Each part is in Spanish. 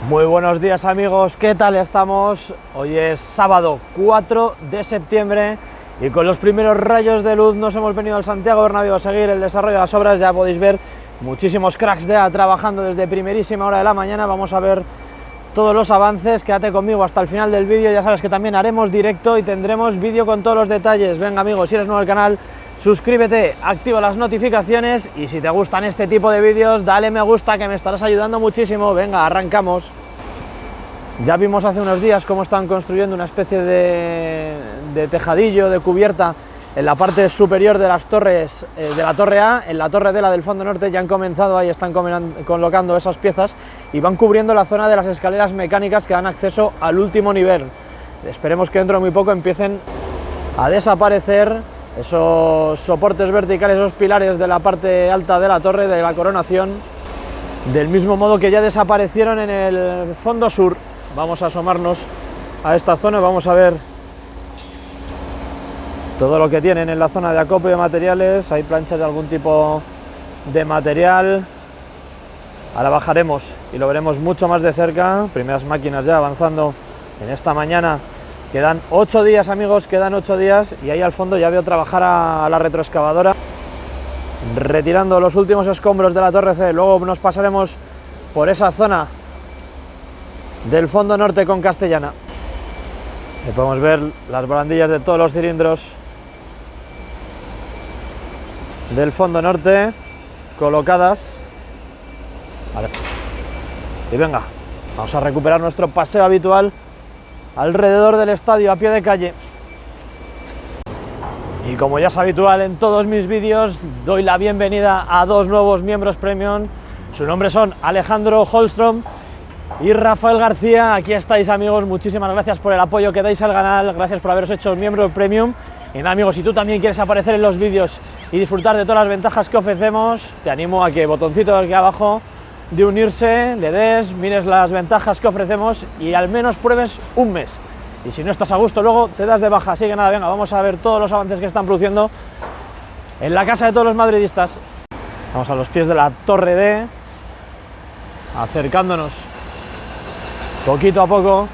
Muy buenos días amigos, ¿qué tal estamos? Hoy es sábado 4 de septiembre y con los primeros rayos de luz nos hemos venido al Santiago Bernabéu a seguir el desarrollo de las obras. Ya podéis ver muchísimos cracks trabajando desde primerísima hora de la mañana. Vamos a ver todos los avances, quédate conmigo hasta el final del vídeo. Ya sabes que también haremos directo y tendremos vídeo con todos los detalles. Venga amigos, si eres nuevo al canal, suscríbete, activa las notificaciones y si te gustan este tipo de vídeos, dale me gusta, que me estarás ayudando muchísimo. Venga, arrancamos. Ya vimos hace unos días cómo están construyendo una especie de tejadillo, de cubierta en la parte superior de las torres, de la torre A. En la torre D, la del fondo norte, ya han comenzado, ahí están colocando esas piezas y van cubriendo la zona de las escaleras mecánicas que dan acceso al último nivel. Esperemos que dentro de muy poco empiecen a desaparecer esos soportes verticales, esos pilares de la parte alta de la torre, de la coronación, del mismo modo que ya desaparecieron en el fondo sur. Vamos a asomarnos a esta zona y vamos a ver todo lo que tienen en la zona de acopio de materiales. Hay planchas de algún tipo de material. Ahora bajaremos y lo veremos mucho más de cerca. Primeras máquinas ya avanzando en esta mañana. Quedan 8 días amigos, quedan 8 días y ahí al fondo ya veo trabajar a la retroexcavadora retirando los últimos escombros de la torre C. Luego nos pasaremos por esa zona del fondo norte con Castellana. Ahí podemos ver las barandillas de todos los cilindros del fondo norte colocadas. Vale. Y venga, vamos a recuperar nuestro paseo habitual alrededor del estadio a pie de calle. Y como ya es habitual en todos mis vídeos, doy la bienvenida a dos nuevos miembros premium. Su nombre son Alejandro Holstrom y Rafael García. Aquí estáis amigos, muchísimas gracias por el apoyo que dais al canal, gracias por haberos hecho miembro premium. Y nada amigos, si tú también quieres aparecer en los vídeos y disfrutar de todas las ventajas que ofrecemos, te animo a que botoncito aquí abajo de unirse, le des, mires las ventajas que ofrecemos y al menos pruebes un mes. Y si no estás a gusto luego te das de baja. Así que nada, venga, vamos a ver todos los avances que están produciendo en la casa de todos los madridistas. Vamos a los pies de la torre D, acercándonos poquito a poco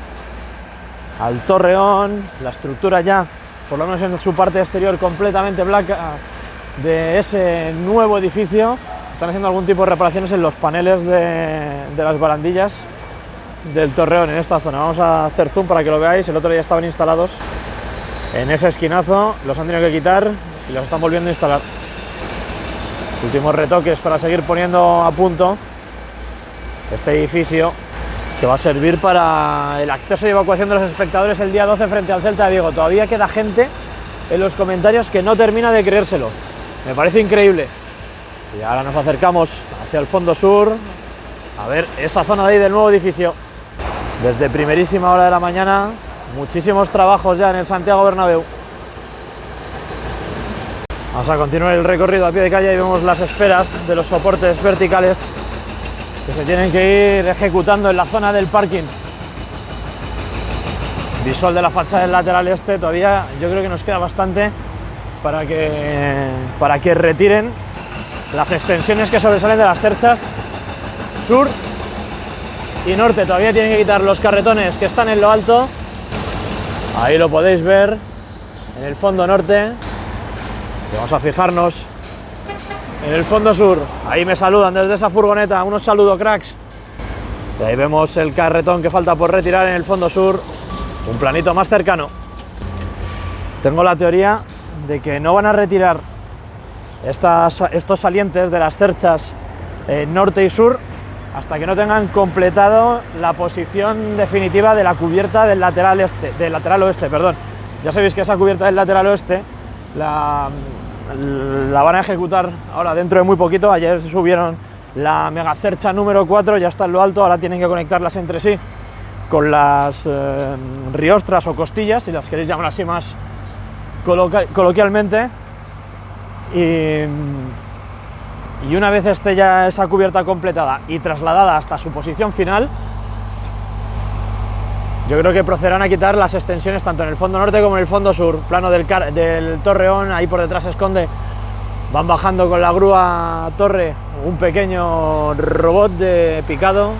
al torreón. La estructura ya, por lo menos en su parte exterior, completamente blanca de ese nuevo edificio. Están haciendo algún tipo de reparaciones en los paneles de las barandillas del torreón en esta zona. Vamos a hacer zoom para que lo veáis. El otro día estaban instalados en ese esquinazo, los han tenido que quitar y los están volviendo a instalar. Últimos retoques para seguir poniendo a punto este edificio, que va a servir para el acceso y evacuación de los espectadores el día 12 frente al Celta de Vigo. Todavía queda gente en los comentarios que no termina de creérselo. Me parece increíble. Y ahora nos acercamos hacia el fondo sur, a ver esa zona de ahí del nuevo edificio. Desde primerísima hora de la mañana, muchísimos trabajos ya en el Santiago Bernabéu. Vamos a continuar el recorrido a pie de calle y vemos las esperas de los soportes verticales que se tienen que ir ejecutando en la zona del parking. Visual de la fachada del lateral este, todavía yo creo que nos queda bastante para que retiren las extensiones que sobresalen de las cerchas sur y norte. Todavía tienen que quitar los carretones que están en lo alto. Ahí lo podéis ver en el fondo norte. Y vamos a fijarnos en el fondo sur. Ahí me saludan desde esa furgoneta. Unos saludos, cracks. Y ahí vemos el carretón que falta por retirar en el fondo sur. Un planito más cercano. Tengo la teoría de que no van a retirar estos salientes de las cerchas norte y sur hasta que no tengan completado la posición definitiva de la cubierta del lateral oeste, perdón. Ya sabéis que esa cubierta del lateral oeste la van a ejecutar ahora dentro de muy poquito. Ayer se subieron la megacercha número 4, ya está en lo alto, ahora tienen que conectarlas entre sí con las riostras o costillas, si las queréis llamar así más coloquialmente. Y una vez esté ya esa cubierta completada y trasladada hasta su posición final, yo creo que procederán a quitar las extensiones tanto en el fondo norte como en el fondo sur. Plano del torreón, ahí por detrás se esconde Van bajando con la grúa torre un pequeño robot de picado.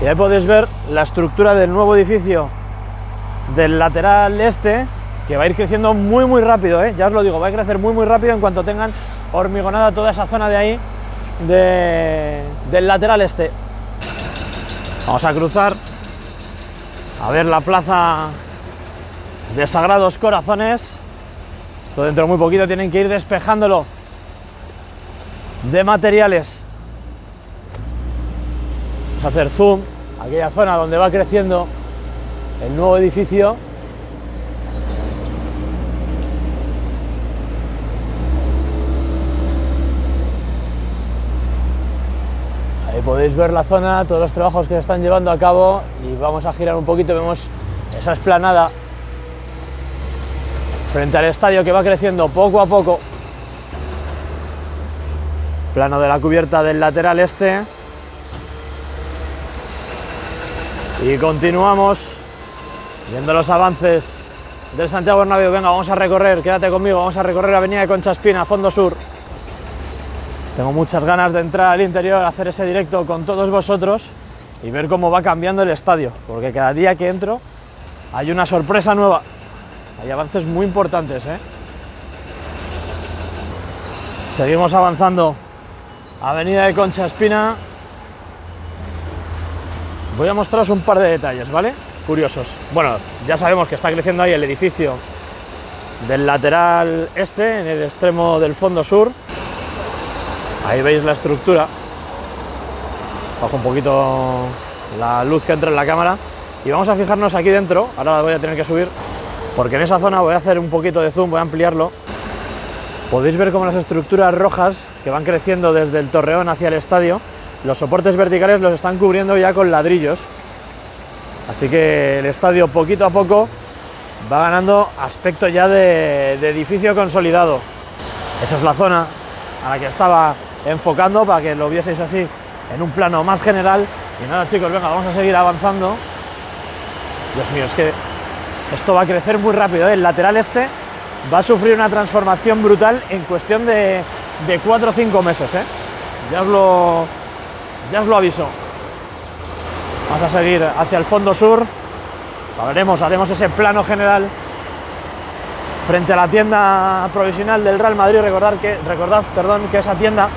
Y ahí podéis ver la estructura del nuevo edificio del lateral este, que va a ir creciendo muy rápido, ya os lo digo, va a crecer muy rápido en cuanto tengan hormigonada toda esa zona de ahí del lateral este. Vamos a cruzar a ver la plaza de Sagrados Corazones. Esto dentro de muy poquito tienen que ir despejándolo de materiales. Vamos a hacer zoom a aquella zona donde va creciendo el nuevo edificio. Ahí podéis ver la zona, todos los trabajos que se están llevando a cabo, y vamos a girar un poquito, vemos esa explanada frente al estadio que va creciendo poco a poco. Plano de la cubierta del lateral este. Y continuamos viendo los avances del Santiago Bernabéu. Venga, vamos a recorrer, quédate conmigo, vamos a recorrer la avenida de Concha Espina, fondo sur. Tengo muchas ganas de entrar al interior, hacer ese directo con todos vosotros y ver cómo va cambiando el estadio, porque cada día que entro hay una sorpresa nueva, hay avances muy importantes, Seguimos avanzando, avenida de Concha Espina. Voy a mostraros un par de detalles, ¿vale? Curiosos. Bueno, ya sabemos que está creciendo ahí el edificio del lateral este, en el extremo del fondo sur. Ahí veis la estructura. Bajo un poquito la luz que entra en la cámara. Y vamos a fijarnos aquí dentro. Ahora la voy a tener que subir, porque en esa zona voy a hacer un poquito de zoom, voy a ampliarlo. Podéis ver cómo las estructuras rojas que van creciendo desde el Torreón hacia el estadio, los soportes verticales los están cubriendo ya con ladrillos. Así que el estadio poquito a poco va ganando aspecto ya de edificio consolidado. Esa es la zona a la que estaba enfocando para que lo vieseis así en un plano más general. Y nada, chicos, venga, vamos a seguir avanzando. Dios mío, es que esto va a crecer muy rápido, El lateral este va a sufrir una transformación brutal en cuestión de 4 o 5 meses, Ya os lo aviso. Vamos a seguir hacia el fondo sur. Haremos ese plano general frente a la tienda provisional del Real Madrid. Recordad que esa tienda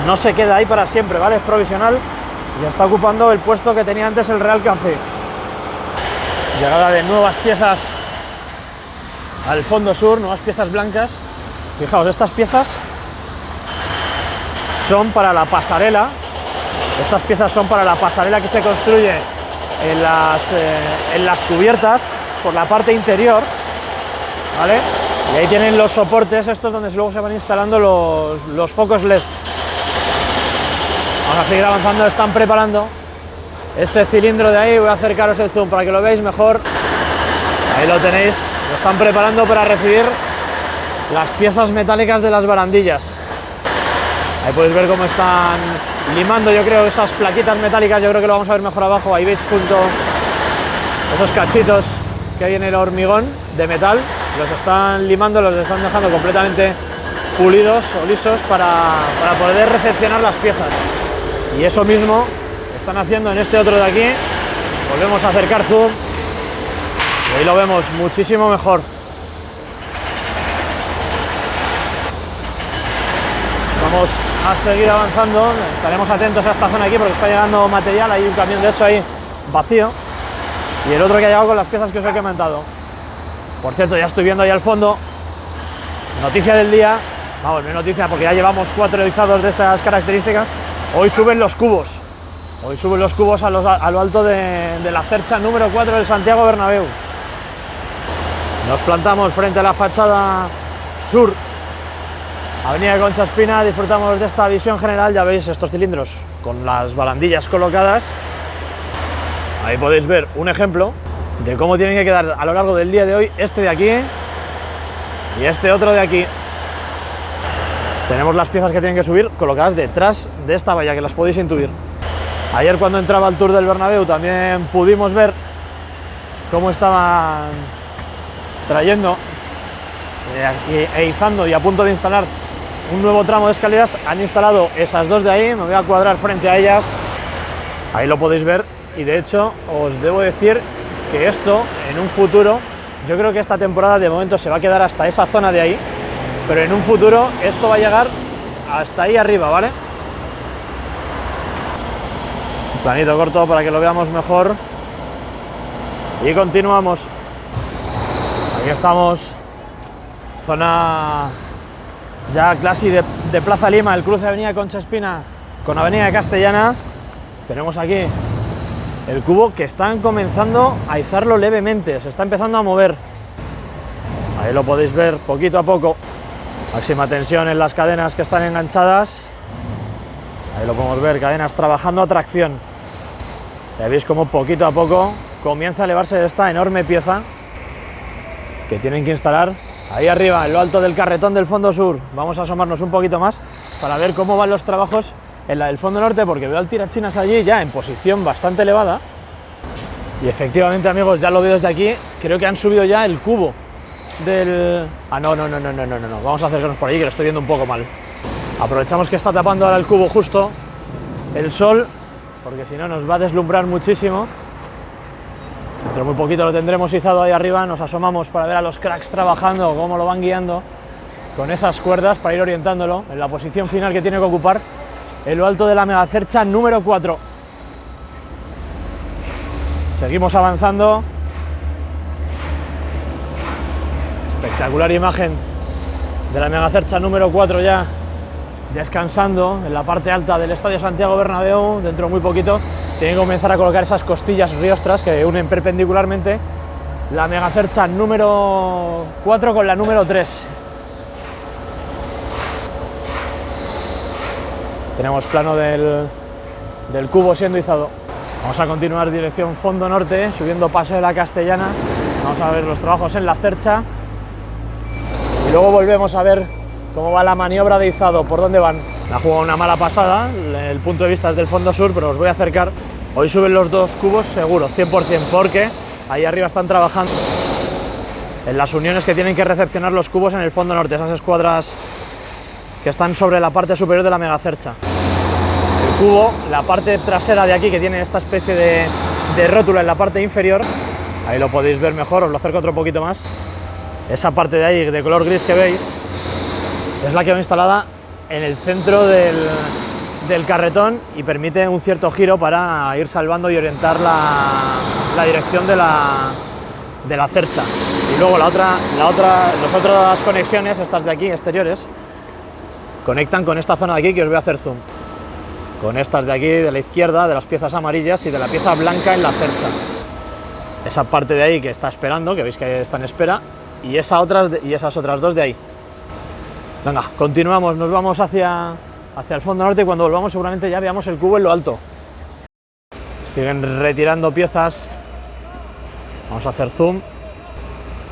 no se queda ahí para siempre, ¿vale? Es provisional y está ocupando el puesto que tenía antes el Real Café. Llegada de nuevas piezas al fondo sur, nuevas piezas blancas. Fijaos, estas piezas son para la pasarela. Estas piezas son para la pasarela que se construye en las cubiertas por la parte interior, ¿vale? Y ahí tienen los soportes estos donde luego se van instalando los focos LED. Vamos a seguir avanzando, están preparando ese cilindro de ahí. Voy a acercaros el zoom para que lo veáis mejor. Ahí lo tenéis, lo están preparando para recibir las piezas metálicas de las barandillas. Ahí podéis ver cómo están limando, yo creo, esas plaquitas metálicas. Yo creo que lo vamos a ver mejor abajo. Ahí veis junto esos cachitos que hay en el hormigón de metal. Los están limando, los están dejando completamente pulidos o lisos para poder recepcionar las piezas. Y eso mismo están haciendo en este otro de aquí. Volvemos a acercar zoom y ahí lo vemos muchísimo mejor. Vamos a seguir avanzando, estaremos atentos a esta zona aquí porque está llegando material. Hay un camión de hecho ahí vacío y el otro que ha llegado con las piezas que os he comentado. Por cierto, ya estoy viendo ahí al fondo, noticia del día, vamos, no es noticia porque ya llevamos 4 izados de estas características. Hoy suben los cubos, a lo alto de la cercha número 4 del Santiago Bernabéu. Nos plantamos frente a la fachada sur, avenida de Concha Espina, disfrutamos de esta visión general. Ya veis estos cilindros con las barandillas colocadas. Ahí podéis ver un ejemplo de cómo tienen que quedar a lo largo del día de hoy este de aquí y este otro de aquí. Tenemos las piezas que tienen que subir colocadas detrás de esta valla, que las podéis intuir. Ayer cuando entraba al tour del Bernabéu también pudimos ver cómo estaban trayendo e izando y a punto de instalar un nuevo tramo de escaleras. Han instalado esas dos de ahí, me voy a cuadrar frente a ellas. Ahí lo podéis ver y de hecho os debo decir que esto en un futuro, yo creo que esta temporada de momento se va a quedar hasta esa zona de ahí, pero en un futuro esto va a llegar hasta ahí arriba, ¿vale? Un planito corto para que lo veamos mejor y continuamos. Aquí estamos, zona ya casi de Plaza Lima, el cruce de Avenida Concha Espina con Avenida Castellana. Tenemos aquí el cubo que están comenzando a izarlo levemente, se está empezando a mover. Ahí lo podéis ver poquito a poco. Máxima tensión en las cadenas que están enganchadas. Ahí lo podemos ver, cadenas trabajando a tracción. Ya veis como poquito a poco comienza a elevarse esta enorme pieza que tienen que instalar ahí arriba, en lo alto del carretón del fondo sur. Vamos a asomarnos un poquito más para ver cómo van los trabajos en la del fondo norte, porque veo al tirachinas allí ya en posición bastante elevada. Y efectivamente, amigos, ya lo veo desde aquí, creo que han subido ya el cubo del... Ah, no, vamos a acercarnos por allí, que lo estoy viendo un poco mal. Aprovechamos que está tapando ahora el cubo justo el sol, porque si no nos va a deslumbrar muchísimo. Dentro de muy poquito lo tendremos izado ahí arriba, nos asomamos para ver a los cracks trabajando, cómo lo van guiando con esas cuerdas para ir orientándolo en la posición final que tiene que ocupar en lo alto de la megacercha número 4. Seguimos avanzando. Espectacular imagen de la megacercha número 4 ya descansando en la parte alta del Estadio Santiago Bernabéu. Dentro de muy poquito tienen que comenzar a colocar esas costillas riostras que unen perpendicularmente la megacercha número 4 con la número 3. Tenemos plano del cubo siendo izado. Vamos a continuar dirección fondo norte, subiendo Paso de la Castellana. Vamos a ver los trabajos en la cercha y luego volvemos a ver cómo va la maniobra de izado, por dónde van. Me ha jugado una mala pasada, el punto de vista es del fondo sur, pero os voy a acercar. Hoy suben los dos cubos seguro, 100%, porque ahí arriba están trabajando en las uniones que tienen que recepcionar los cubos en el fondo norte, esas escuadras que están sobre la parte superior de la megacercha. El cubo, la parte trasera de aquí, que tiene esta especie de rótula en la parte inferior, ahí lo podéis ver mejor, os lo acerco otro poquito más. Esa parte de ahí de color gris que veis es la que va instalada en el centro del carretón y permite un cierto giro para ir salvando y orientar la dirección de la cercha. Y luego las otras conexiones, estas de aquí, exteriores, conectan con esta zona de aquí que os voy a hacer zoom. Con estas de aquí, de la izquierda, de las piezas amarillas y de la pieza blanca en la cercha. Esa parte de ahí que está esperando, que veis que está en espera, y esas otras dos de ahí. Venga, continuamos, nos vamos hacia el fondo norte y cuando volvamos seguramente ya veamos el cubo en lo alto. Siguen retirando piezas. Vamos a hacer zoom.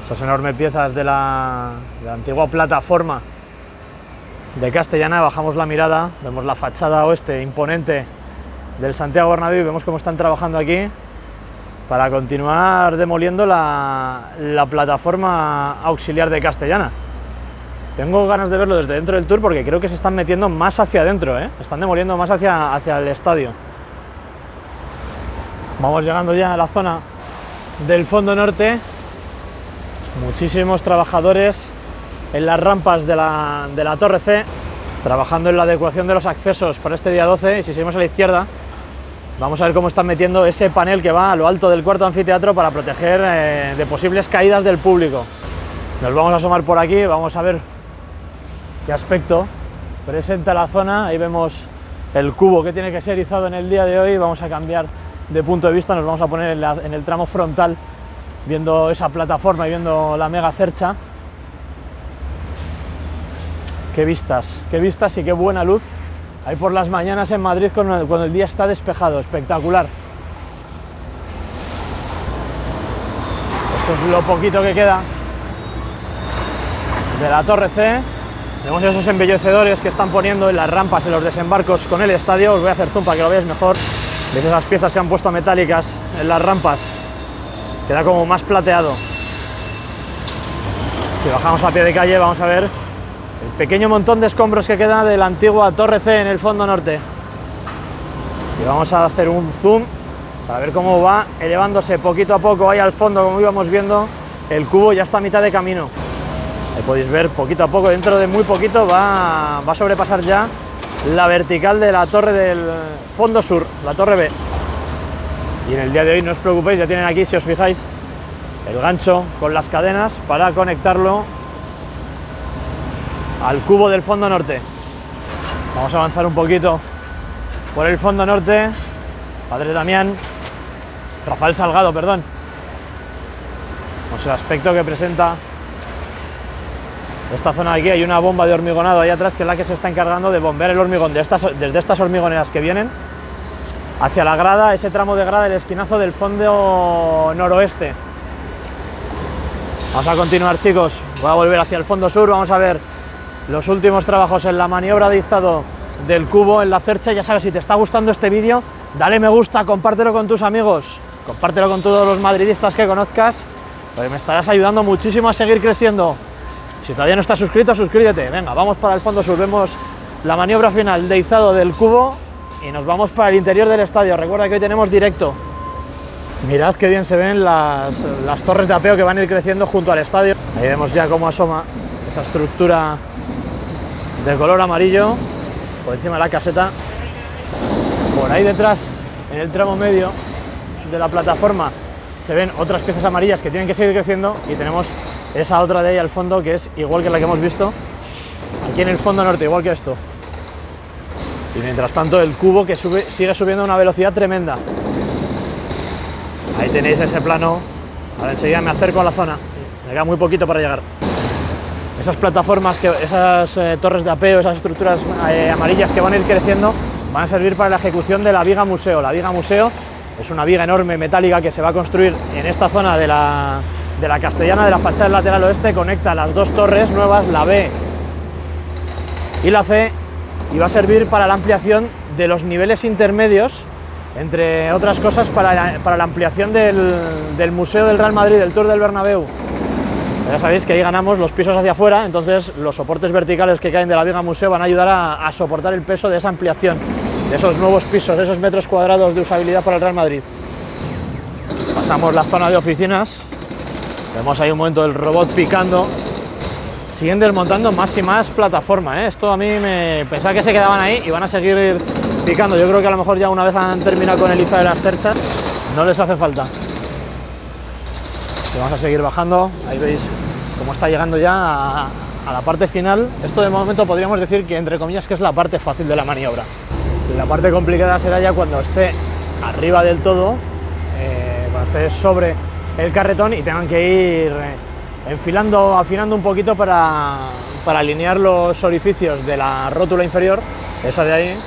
Esas enormes piezas de la antigua plataforma de Castellana. Bajamos la mirada, vemos la fachada oeste imponente del Santiago Bernabéu y vemos cómo están trabajando aquí para continuar demoliendo la plataforma auxiliar de Castellana. Tengo ganas de verlo desde dentro del tour porque creo que se están metiendo más hacia adentro, están demoliendo más hacia el estadio. Vamos llegando ya a la zona del fondo norte. Muchísimos trabajadores en las rampas de la Torre C, trabajando en la adecuación de los accesos para este día 12. Y si seguimos a la izquierda, vamos a ver cómo están metiendo ese panel que va a lo alto del cuarto anfiteatro para proteger de posibles caídas del público. Nos vamos a asomar por aquí, vamos a ver qué aspecto presenta la zona. Ahí vemos el cubo que tiene que ser izado en el día de hoy. Vamos a cambiar de punto de vista, nos vamos a poner en el tramo frontal, viendo esa plataforma y viendo la mega cercha. Qué vistas y qué buena luz hay por las mañanas en Madrid cuando el día está despejado, espectacular. Esto es lo poquito que queda de la Torre C. Vemos esos embellecedores que están poniendo en las rampas, en los desembarcos con el estadio. Os voy a hacer zoom para que lo veáis mejor. ¿Veis esas piezas que han puesto metálicas en las rampas? Queda como más plateado. Si bajamos a pie de calle vamos a ver el pequeño montón de escombros que queda de la antigua Torre C en el fondo norte. Y vamos a hacer un zoom para ver cómo va elevándose poquito a poco ahí al fondo, como íbamos viendo. El cubo ya está a mitad de camino. Ahí podéis ver poquito a poco, dentro de muy poquito va a sobrepasar ya la vertical de la torre del fondo sur, la torre B. Y en el día de hoy no os preocupéis, ya tienen aquí, si os fijáis, el gancho con las cadenas para conectarlo al cubo del fondo norte. Vamos a avanzar un poquito por el fondo norte. Padre Damián, Rafael Salgado, perdón. Pues el aspecto que presenta esta zona de aquí. Hay una bomba de hormigonado ahí atrás, que es la que se está encargando de bombear el hormigón desde estas hormigoneras que vienen hacia la grada, ese tramo de grada, el esquinazo del fondo noroeste. Vamos a continuar, chicos. Voy a volver hacia el fondo sur. Vamos a ver los últimos trabajos en la maniobra de izado del cubo en la cercha. Ya sabes, si te está gustando este vídeo, dale me gusta, compártelo con tus amigos, compártelo con todos los madridistas que conozcas, porque me estarás ayudando muchísimo a seguir creciendo. Si todavía no estás suscrito, suscríbete. Venga, vamos para el fondo sur. Vemos la maniobra final de izado del cubo y nos vamos para el interior del estadio. Recuerda que hoy tenemos directo. Mirad qué bien se ven las torres de apeo que van a ir creciendo junto al estadio. Ahí vemos ya cómo asoma esa estructura de color amarillo por encima de la caseta. Por ahí detrás, en el tramo medio de la plataforma, se ven otras piezas amarillas que tienen que seguir creciendo, y tenemos esa otra de ahí al fondo, que es igual que la que hemos visto aquí en el fondo norte, igual que esto. Y mientras tanto el cubo que sigue subiendo a una velocidad tremenda. Ahí tenéis ese plano. Ahora enseguida me acerco a la zona, me queda muy poquito para llegar. Esas plataformas, esas torres de apeo, esas estructuras amarillas que van a ir creciendo, van a servir para la ejecución de la viga museo. La viga museo es una viga enorme metálica que se va a construir en esta zona de la Castellana, de la fachada del lateral oeste. Conecta las dos torres nuevas, la B y la C, y va a servir para la ampliación de los niveles intermedios, entre otras cosas para la ampliación del Museo del Real Madrid, del Tour del Bernabéu. Ya sabéis que ahí ganamos los pisos hacia afuera, entonces los soportes verticales que caen de la viga museo van a ayudar a soportar el peso de esa ampliación, de esos nuevos pisos, de esos metros cuadrados de usabilidad para el Real Madrid. Pasamos la zona de oficinas, vemos ahí un momento el robot picando. Siguen desmontando más y más plataforma, ¿eh? Esto a mí me pensaba que se quedaban ahí y van a seguir picando. Yo creo que a lo mejor ya una vez han terminado con el izado de las cerchas, no les hace falta. Y vamos a seguir bajando. Ahí veis cómo está llegando ya a la parte final. Esto de momento podríamos decir que, entre comillas, que es la parte fácil de la maniobra. La parte complicada será ya cuando esté arriba del todo, cuando esté sobre el carretón y tengan que ir afinando un poquito para alinear los orificios de la rótula inferior, esa de ahí,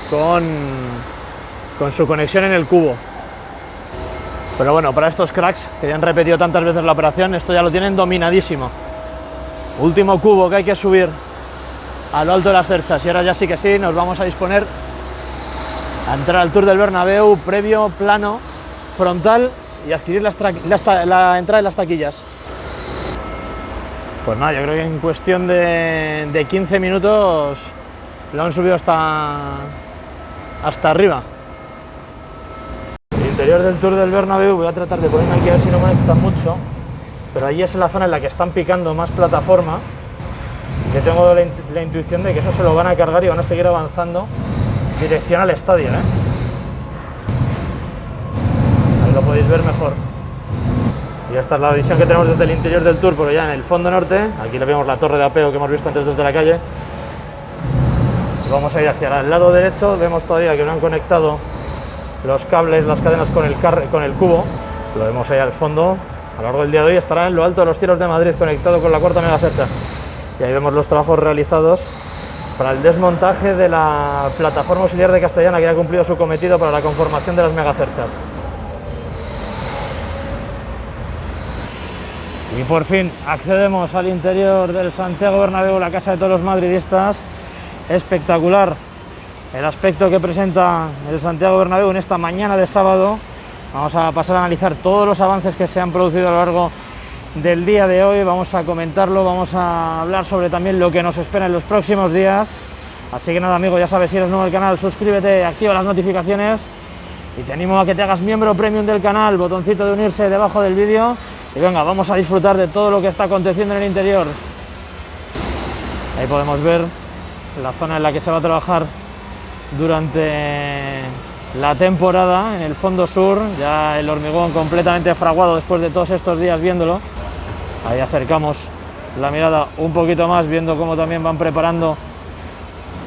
con su conexión en el cubo. Pero bueno, para estos cracks que ya han repetido tantas veces la operación, esto ya lo tienen dominadísimo. Último cubo que hay que subir a lo alto de las cerchas, y ahora ya sí que sí, nos vamos a disponer a entrar al Tour del Bernabéu, previo, plano, frontal, y adquirir la entrada de las taquillas. Pues nada, yo creo que en cuestión de 15 minutos lo han subido hasta arriba. El interior del Tour del Bernabéu, voy a tratar de ponerme aquí a ver si no molesta mucho, pero allí es la zona en la que están picando más plataforma, que tengo la intuición de que eso se lo van a cargar y van a seguir avanzando dirección al estadio, ¿eh? Ahí lo podéis ver mejor. Y esta es la visión que tenemos desde el interior del Tour, pero ya en el fondo norte. Aquí le vemos la torre de apeo que hemos visto antes desde la calle. Y vamos a ir hacia el lado derecho. Vemos todavía que no han conectado los cables, las cadenas con el cubo. Lo vemos ahí al fondo. A lo largo del día de hoy estará en lo alto de los cielos de Madrid, conectado con la cuarta megacercha. Y ahí vemos los trabajos realizados para el desmontaje de la plataforma auxiliar de Castellana, que ha cumplido su cometido para la conformación de las megacerchas. Y por fin accedemos al interior del Santiago Bernabéu, la casa de todos los madridistas. Espectacular el aspecto que presenta el Santiago Bernabéu en esta mañana de sábado. Vamos a pasar a analizar todos los avances que se han producido a lo largo del día de hoy. Vamos a comentarlo, vamos a hablar sobre también lo que nos espera en los próximos días. Así que nada, amigo, ya sabes, si eres nuevo al canal, suscríbete, activa las notificaciones y te animo a que te hagas miembro premium del canal, botoncito de unirse debajo del vídeo y venga, vamos a disfrutar de todo lo que está aconteciendo en el interior. Ahí podemos ver la zona en la que se va a trabajar durante la temporada, en el fondo sur, ya el hormigón completamente fraguado después de todos estos días viéndolo. Ahí acercamos la mirada un poquito más, viendo cómo también van preparando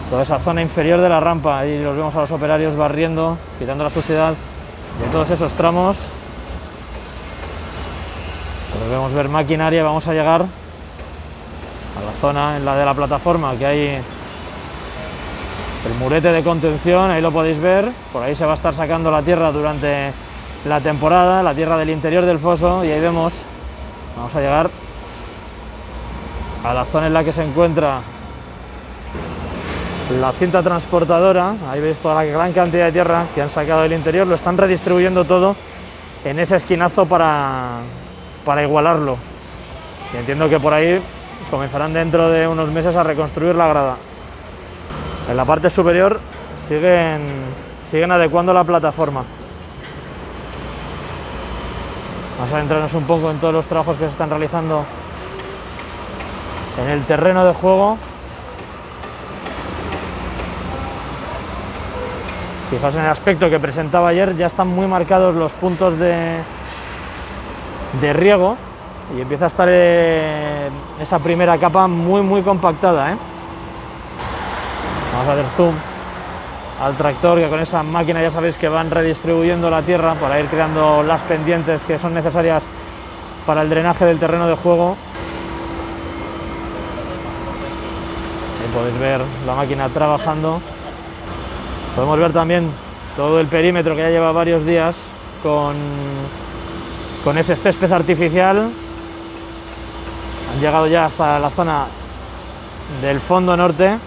toda esa zona inferior de la rampa. Ahí los vemos a los operarios barriendo, quitando la suciedad de todos esos tramos. Podemos ver maquinaria. Vamos a llegar a la zona en la de la plataforma, que hay el murete de contención, ahí lo podéis ver. Por ahí se va a estar sacando la tierra durante la temporada, la tierra del interior del foso, y ahí vemos, vamos a llegar a la zona en la que se encuentra la cinta transportadora. Ahí veis toda la gran cantidad de tierra que han sacado del interior, lo están redistribuyendo todo en ese esquinazo para igualarlo. Y entiendo que por ahí comenzarán dentro de unos meses a reconstruir la grada. En la parte superior siguen adecuando la plataforma. Vamos a adentrarnos un poco en todos los trabajos que se están realizando en el terreno de juego. Fijaos en el aspecto que presentaba ayer, ya están muy marcados los puntos de riego y empieza a estar esa primera capa muy compactada, Vamos a hacer zoom al tractor, que con esa máquina ya sabéis que van redistribuyendo la tierra para ir creando las pendientes que son necesarias para el drenaje del terreno de juego. Ahí podéis ver la máquina trabajando. Podemos ver también todo el perímetro que ya lleva varios días con ese césped artificial. Han llegado ya hasta la zona del fondo norte.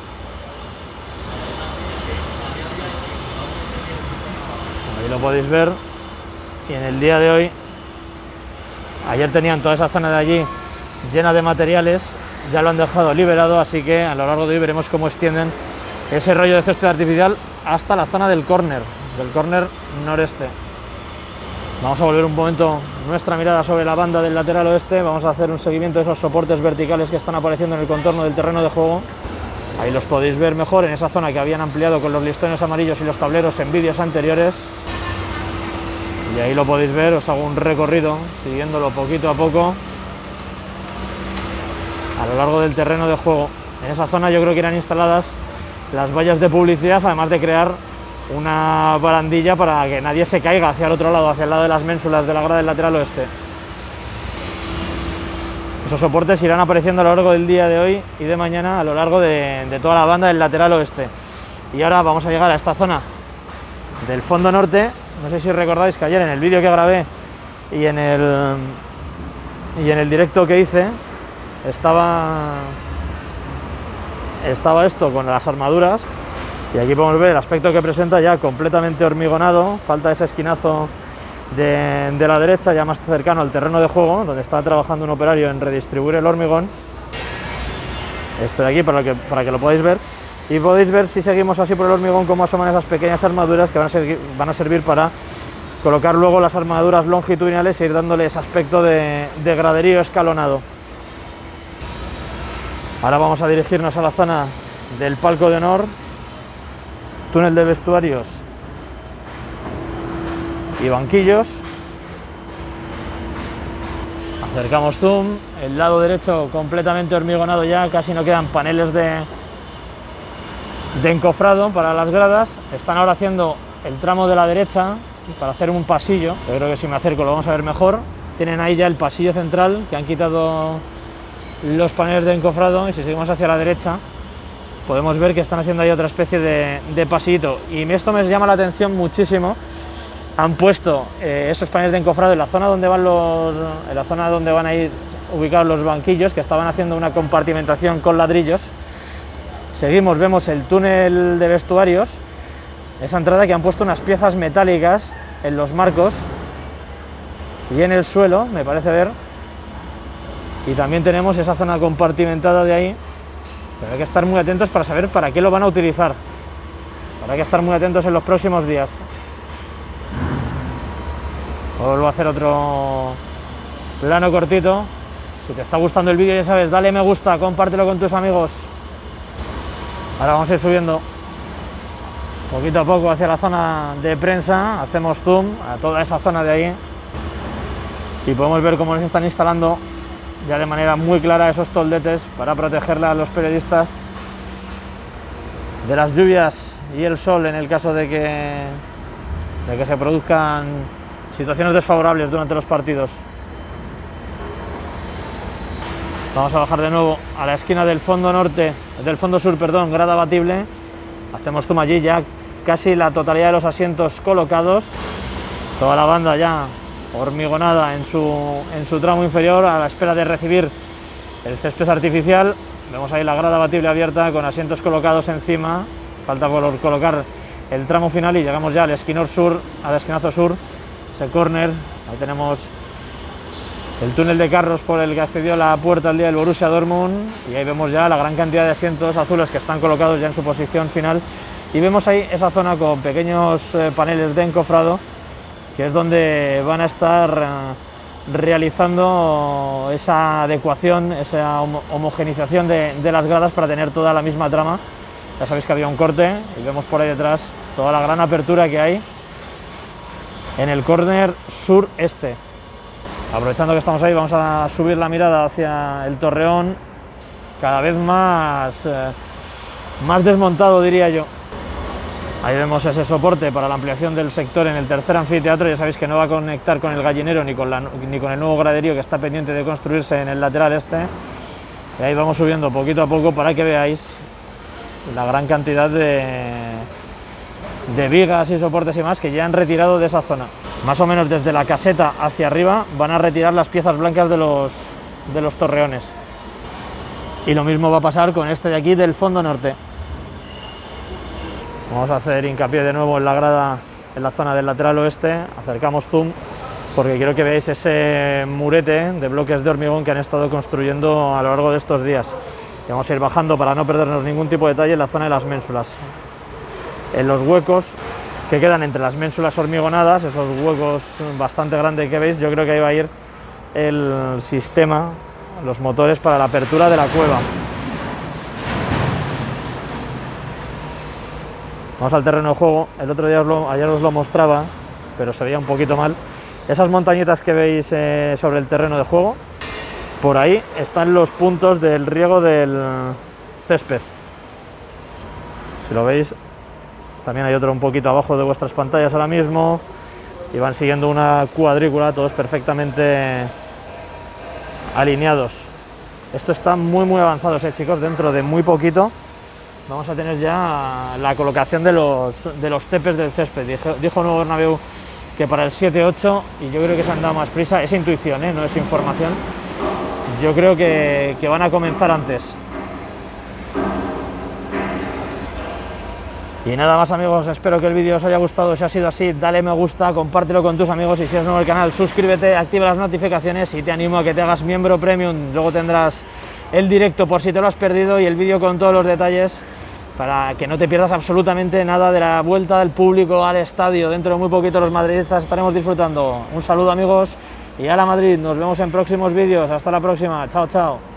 Ahí lo podéis ver. Y en el día de hoy, ayer tenían toda esa zona de allí llena de materiales, ya lo han dejado liberado, así que a lo largo de hoy veremos cómo extienden ese rollo de césped artificial hasta la zona del córner noreste. Vamos a volver un momento nuestra mirada sobre la banda del lateral oeste. Vamos a hacer un seguimiento de esos soportes verticales que están apareciendo en el contorno del terreno de juego. Ahí los podéis ver mejor en esa zona que habían ampliado con los listones amarillos y los tableros en vídeos anteriores. Y ahí lo podéis ver, os hago un recorrido siguiéndolo poquito a poco a lo largo del terreno de juego. En esa zona yo creo que irán instaladas las vallas de publicidad, además de crear una barandilla para que nadie se caiga hacia el otro lado, hacia el lado de las ménsulas de la grada del lateral oeste. Esos soportes irán apareciendo a lo largo del día de hoy y de mañana a lo largo de toda la banda del lateral oeste. Y ahora vamos a llegar a esta zona del fondo norte. No sé si recordáis que ayer en el vídeo que grabé y en el directo que hice estaba esto con las armaduras, y aquí podemos ver el aspecto que presenta ya completamente hormigonado. Falta ese esquinazo de la derecha, ya más cercano al terreno de juego, donde está trabajando un operario en redistribuir el hormigón. Esto de aquí para que lo podáis ver, y podéis ver, si seguimos así por el hormigón, cómo asoman esas pequeñas armaduras que van a servir para colocar luego las armaduras longitudinales e ir dándole ese aspecto de graderío escalonado. Ahora vamos a dirigirnos a la zona del palco de honor, túnel de vestuarios y banquillos. Acercamos zoom, el lado derecho completamente hormigonado ya, casi no quedan paneles de encofrado para las gradas. Están ahora haciendo el tramo de la derecha para hacer un pasillo. Yo creo que si me acerco lo vamos a ver mejor. Tienen ahí ya el pasillo central, que han quitado los paneles de encofrado, y si seguimos hacia la derecha podemos ver que están haciendo ahí otra especie de pasillito, y esto me llama la atención muchísimo. Han puesto esos paneles de encofrado en la zona donde van a ir ubicados los banquillos, que estaban haciendo una compartimentación con ladrillos. Seguimos, vemos el túnel de vestuarios, esa entrada que han puesto unas piezas metálicas en los marcos y en el suelo, me parece ver. Y también tenemos esa zona compartimentada de ahí, Pero hay que estar muy atentos para saber para qué lo van a utilizar. Habrá que estar muy atentos en los próximos días. Vuelvo a hacer otro plano cortito. Si te está gustando el vídeo, ya sabes, dale me gusta, compártelo con tus amigos. Ahora vamos a ir subiendo poquito a poco hacia la zona de prensa, hacemos zoom a toda esa zona de ahí y podemos ver cómo les están instalando ya de manera muy clara esos toldetes para protegerla a los periodistas de las lluvias y el sol en el caso de que se produzcan situaciones desfavorables durante los partidos. Vamos a bajar de nuevo a la esquina del fondo sur, grada abatible. Hacemos zoom allí, ya casi la totalidad de los asientos colocados. Toda la banda ya hormigonada en su tramo inferior a la espera de recibir el césped artificial. Vemos ahí la grada abatible abierta con asientos colocados encima. Falta por colocar el tramo final y llegamos ya al esquinazo sur, ese córner. Ahí tenemos el túnel de carros por el que accedió la puerta al día del Borussia Dortmund y ahí vemos ya la gran cantidad de asientos azules que están colocados ya en su posición final y vemos ahí esa zona con pequeños paneles de encofrado que es donde van a estar realizando esa adecuación, esa homogenización de las gradas para tener toda la misma trama. Ya sabéis que había un corte y vemos por ahí detrás toda la gran apertura que hay en el córner sureste. Aprovechando que estamos ahí, vamos a subir la mirada hacia el Torreón, cada vez más desmontado, diría yo. Ahí vemos ese soporte para la ampliación del sector en el tercer anfiteatro. Ya sabéis que no va a conectar con el gallinero ni con el nuevo graderío que está pendiente de construirse en el lateral este. Y ahí vamos subiendo poquito a poco para que veáis la gran cantidad de vigas y soportes y más que ya han retirado de esa zona. Más o menos desde la caseta hacia arriba van a retirar las piezas blancas de los torreones. Y lo mismo va a pasar con este de aquí del fondo norte. Vamos a hacer hincapié de nuevo en la grada, en la zona del lateral oeste. Acercamos zoom porque quiero que veáis ese murete de bloques de hormigón que han estado construyendo a lo largo de estos días. Y vamos a ir bajando para no perdernos ningún tipo de detalle en la zona de las ménsulas. En los huecos que quedan entre las ménsulas hormigonadas, esos huecos bastante grandes que veis, yo creo que ahí va a ir el sistema, los motores para la apertura de la cueva. Vamos al terreno de juego. El otro día ayer os lo mostraba, pero se veía un poquito mal. Esas montañitas que veis sobre el terreno de juego, por ahí están los puntos del riego del césped. Si lo veis, también hay otro un poquito abajo de vuestras pantallas ahora mismo y van siguiendo una cuadrícula, todos perfectamente alineados. Esto está muy avanzado, chicos. Dentro de muy poquito vamos a tener ya la colocación de los tepes del césped. Dijo Nuevo Bernabéu que para el 7-8 y yo creo que se han dado más prisa. Es intuición, no es información. Yo creo que van a comenzar antes. Y nada más, amigos, espero que el vídeo os haya gustado. Si ha sido así, dale me gusta, compártelo con tus amigos y si eres nuevo al canal, suscríbete, activa las notificaciones y te animo a que te hagas miembro premium. Luego tendrás el directo por si te lo has perdido y el vídeo con todos los detalles para que no te pierdas absolutamente nada de la vuelta del público al estadio. Dentro de muy poquito los madridistas estaremos disfrutando. Un saludo, amigos, y a la Madrid. Nos vemos en próximos vídeos. Hasta la próxima. Chao, chao.